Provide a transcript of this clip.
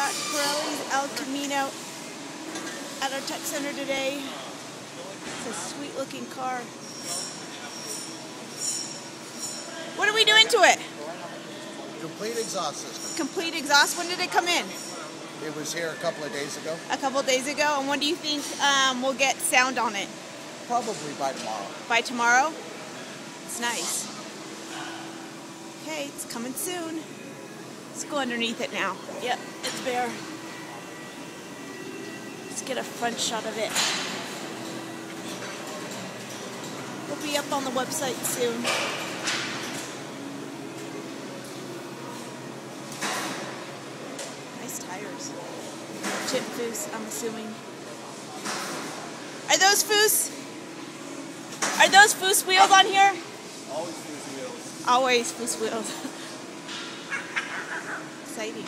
got Pirelli's El Camino at our tech center today. It's a sweet looking car. What are we doing to it? Complete exhaust system. Complete exhaust. When did it come in? It was here a couple of days ago. A couple of days ago. And when do you think we'll get sound on it? Probably by tomorrow. By tomorrow? It's nice. Okay, it's coming soon. Let's go underneath it now. Yep, it's bare. Let's get a front shot of it. We'll be up on the website soon. Nice tires. Chip foos, I'm assuming. Are those foos? Are those foos wheels on here? Always foos wheels. Always foos wheels. Exciting.